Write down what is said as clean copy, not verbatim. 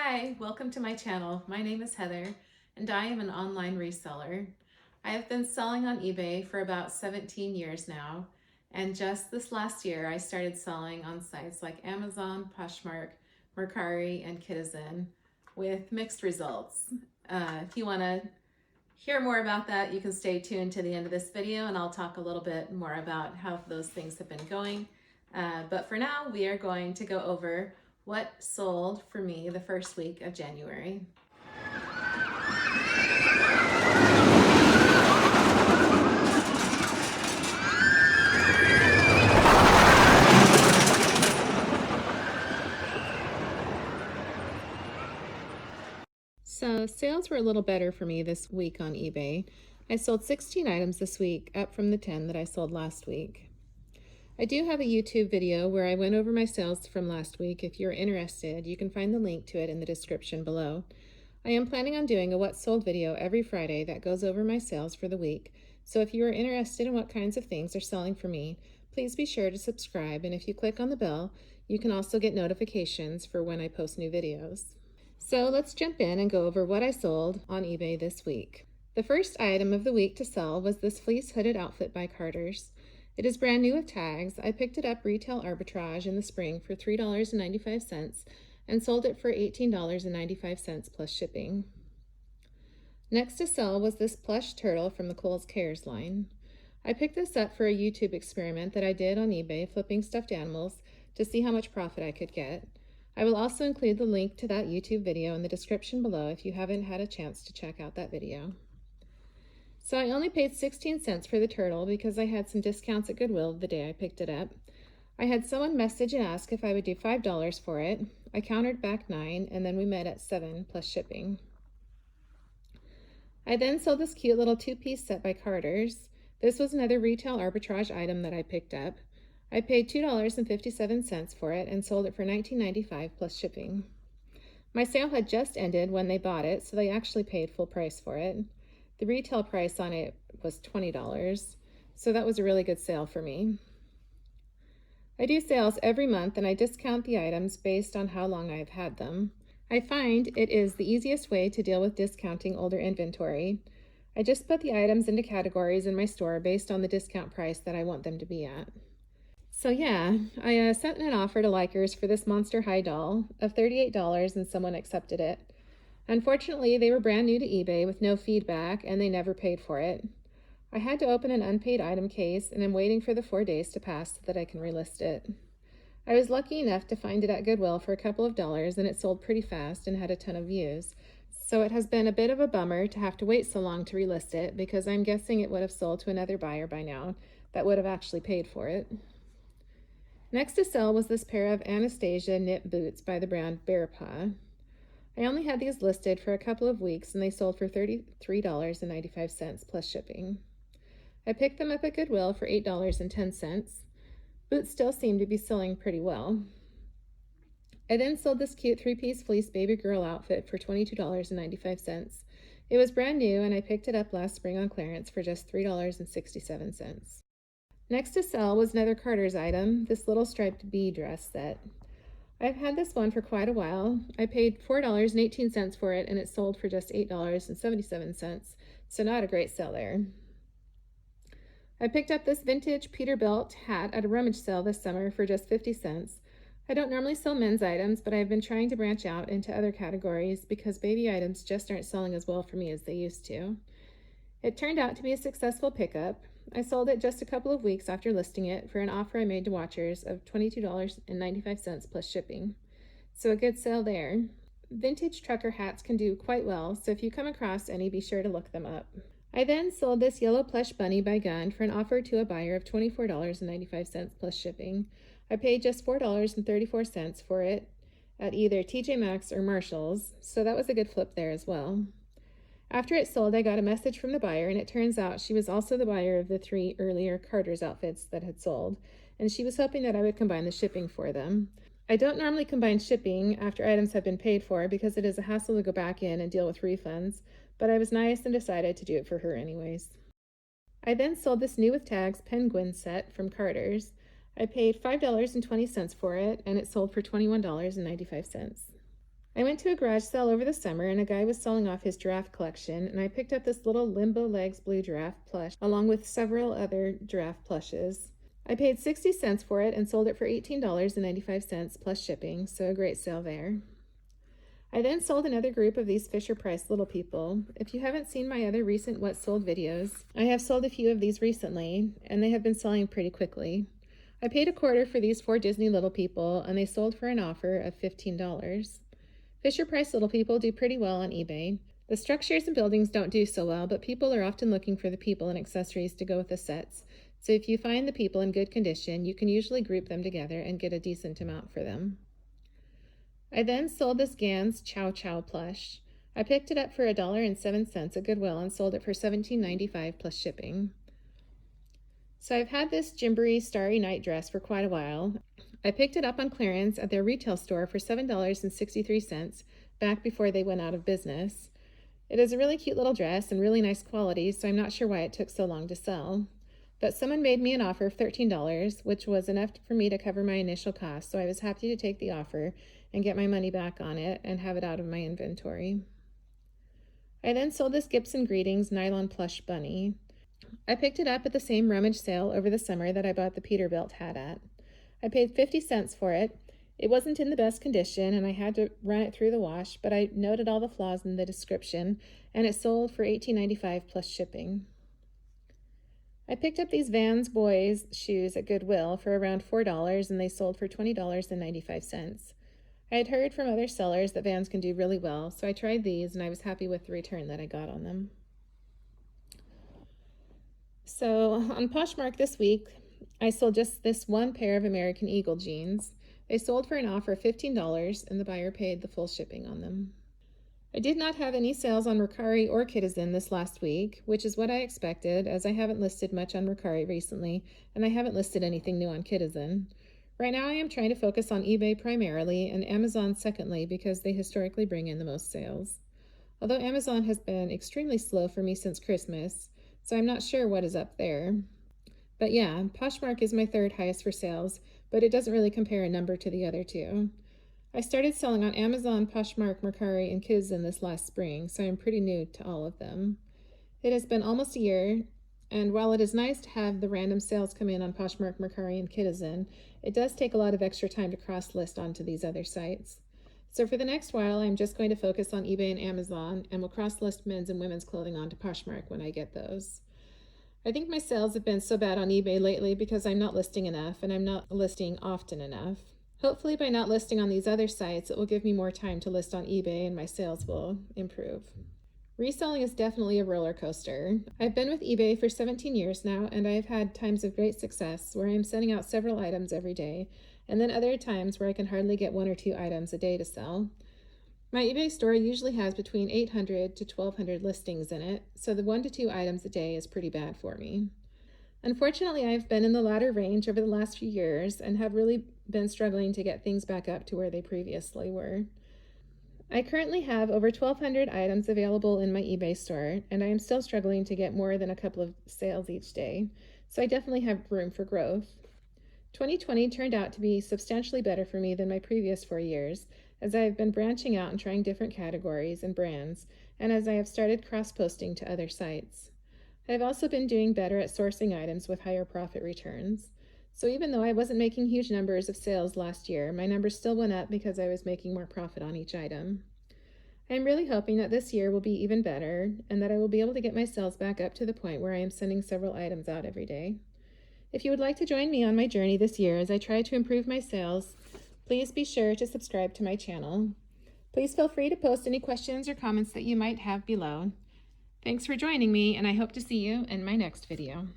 Hi, welcome to my channel. My name is Heather and I am an online reseller. I have been selling on eBay for about 17 years now, and just this last year I started selling on sites like Amazon, Poshmark, Mercari, and Kidizen with mixed results. If you want to hear more about that, you can stay tuned to the end of this video and I'll talk a little bit more about how those things have been going. But for now, we are going to go over what sold for me the first week of January. So sales were a little better for me this week on eBay. I sold 16 items this week, up from the 10 that I sold last week. I do have a YouTube video where I went over my sales from last week. If you're interested, you can find the link to it in the description below. I am planning on doing a what sold video every Friday that goes over my sales for the week. So if you are interested in what kinds of things are selling for me, please be sure to subscribe, and if you click on the bell, you can also get notifications for when I post new videos. So let's jump in and go over what I sold on eBay this week. The first item of the week to sell was this fleece hooded outfit by Carter's. It is brand new with tags. I picked it up retail arbitrage in the spring for $3.95 and sold it for $18.95 plus shipping. Next to sell was this plush turtle from the Kohl's Cares line. I picked this up for a YouTube experiment that I did on eBay flipping stuffed animals to see how much profit I could get. I will also include the link to that YouTube video in the description below if you haven't had a chance to check out that video. So I only paid 16 cents for the turtle because I had some discounts at Goodwill the day I picked it up. I had someone message and ask if I would do $5 for it. I countered back 9, and then we met at 7 plus shipping. I then sold this cute little 2-piece set by Carter's. This was another retail arbitrage item that I picked up. I paid $2.57 for it and sold it for $19.95 plus shipping. My sale had just ended when they bought it, so they actually paid full price for it. The retail price on it was $20, so that was a really good sale for me. I do sales every month and I discount the items based on how long I've had them. I find it is the easiest way to deal with discounting older inventory. I just put the items into categories in my store based on the discount price that I want them to be at. So yeah, I sent an offer to Likers for this Monster High doll of $38 and someone accepted it. Unfortunately, they were brand new to eBay with no feedback and they never paid for it. I had to open an unpaid item case and I'm waiting for the 4 days to pass so that I can relist it. I was lucky enough to find it at Goodwill for a couple of dollars and it sold pretty fast and had a ton of views. So it has been a bit of a bummer to have to wait so long to relist it because I'm guessing it would have sold to another buyer by now that would have actually paid for it. Next to sell was this pair of Anastasia knit boots by the brand Bear Paw. I only had these listed for a couple of weeks and they sold for $33.95 plus shipping. I picked them up at Goodwill for $8.10. Boots still seem to be selling pretty well. I then sold this cute 3-piece fleece baby girl outfit for $22.95. It was brand new and I picked it up last spring on clearance for just $3.67. Next to sell was another Carter's item, this little striped bee dress set. I've had this one for quite a while. I paid $4.18 for it and it sold for just $8.77, so not a great sale there. I picked up this vintage Peterbilt hat at a rummage sale this summer for just 50 cents. I don't normally sell men's items, but I've been trying to branch out into other categories because baby items just aren't selling as well for me as they used to. It turned out to be a successful pickup. I sold it just a couple of weeks after listing it for an offer I made to watchers of $22.95 plus shipping. So a good sale there. Vintage trucker hats can do quite well, so if you come across any, be sure to look them up. I then sold this yellow plush bunny by Gun for an offer to a buyer of $24.95 plus shipping. I paid just $4.34 for it at either TJ Maxx or Marshall's, so that was a good flip there as well. After it sold, I got a message from the buyer, and it turns out she was also the buyer of the 3 earlier Carter's outfits that had sold, and she was hoping that I would combine the shipping for them. I don't normally combine shipping after items have been paid for because it is a hassle to go back in and deal with refunds, but I was nice and decided to do it for her anyways. I then sold this new with tags penguin set from Carter's. I paid $5.20 for it, and it sold for $21.95. I went to a garage sale over the summer and a guy was selling off his giraffe collection, and I picked up this little Limbo Legs blue giraffe plush along with several other giraffe plushes. I paid 60 cents for it and sold it for $18.95 plus shipping, so a great sale there. I then sold another group of these Fisher-Price little people. If you haven't seen my other recent What Sold videos, I have sold a few of these recently, and they have been selling pretty quickly. I paid a quarter for these 4 Disney little people, and they sold for an offer of $15. Fisher-Price little people do pretty well on eBay. The structures and buildings don't do so well, but people are often looking for the people and accessories to go with the sets. So if you find the people in good condition, you can usually group them together and get a decent amount for them. I then sold this Gans Chow Chow plush. I picked it up for $1.07 at Goodwill and sold it for $17.95 plus shipping. So I've had this Gymboree Starry night dress for quite a while. I picked it up on clearance at their retail store for $7.63 back before they went out of business. It is a really cute little dress and really nice quality, so I'm not sure why it took so long to sell. But someone made me an offer of $13, which was enough for me to cover my initial cost, so I was happy to take the offer and get my money back on it and have it out of my inventory. I then sold this Gibson Greetings Nylon Plush Bunny. I picked it up at the same rummage sale over the summer that I bought the Peterbilt Hat at. I paid 50 cents for it. It wasn't in the best condition and I had to run it through the wash, but I noted all the flaws in the description and it sold for $18.95 plus shipping. I picked up these Vans boys shoes at Goodwill for around $4 and they sold for $20.95. I had heard from other sellers that Vans can do really well, so I tried these and I was happy with the return that I got on them. So on Poshmark this week, I sold just this one pair of American Eagle jeans. They sold for an offer of $15 and the buyer paid the full shipping on them. I did not have any sales on Mercari or Kidizen this last week, which is what I expected as I haven't listed much on Mercari recently and I haven't listed anything new on Kidizen. Right now I am trying to focus on eBay primarily and Amazon secondly because they historically bring in the most sales. Although Amazon has been extremely slow for me since Christmas, so I'm not sure what is up there. But yeah, Poshmark is my third highest for sales, but it doesn't really compare a number to the other two. I started selling on Amazon, Poshmark, Mercari, and Kidizen this last spring, so I'm pretty new to all of them. It has been almost a year, and while it is nice to have the random sales come in on Poshmark, Mercari, and Kidizen, it does take a lot of extra time to cross-list onto these other sites. So for the next while, I'm just going to focus on eBay and Amazon, and will cross-list men's and women's clothing onto Poshmark when I get those. I think my sales have been so bad on eBay lately because I'm not listing enough and I'm not listing often enough. Hopefully by not listing on these other sites, it will give me more time to list on eBay and my sales will improve. Reselling is definitely a roller coaster. I've been with eBay for 17 years now and I have had times of great success where I am sending out several items every day, and then other times where I can hardly get 1 or 2 items a day to sell. My eBay store usually has between 800 to 1,200 listings in it, so the 1 to 2 items a day is pretty bad for me. Unfortunately, I've been in the latter range over the last few years and have really been struggling to get things back up to where they previously were. I currently have over 1,200 items available in my eBay store, and I am still struggling to get more than a couple of sales each day, so I definitely have room for growth. 2020 turned out to be substantially better for me than my previous 4 years, as I have been branching out and trying different categories and brands, and as I have started cross-posting to other sites. I have also been doing better at sourcing items with higher profit returns. So even though I wasn't making huge numbers of sales last year, my numbers still went up because I was making more profit on each item. I am really hoping that this year will be even better, and that I will be able to get my sales back up to the point where I am sending several items out every day. If you would like to join me on my journey this year as I try to improve my sales, please be sure to subscribe to my channel. Please feel free to post any questions or comments that you might have below. Thanks for joining me, and I hope to see you in my next video.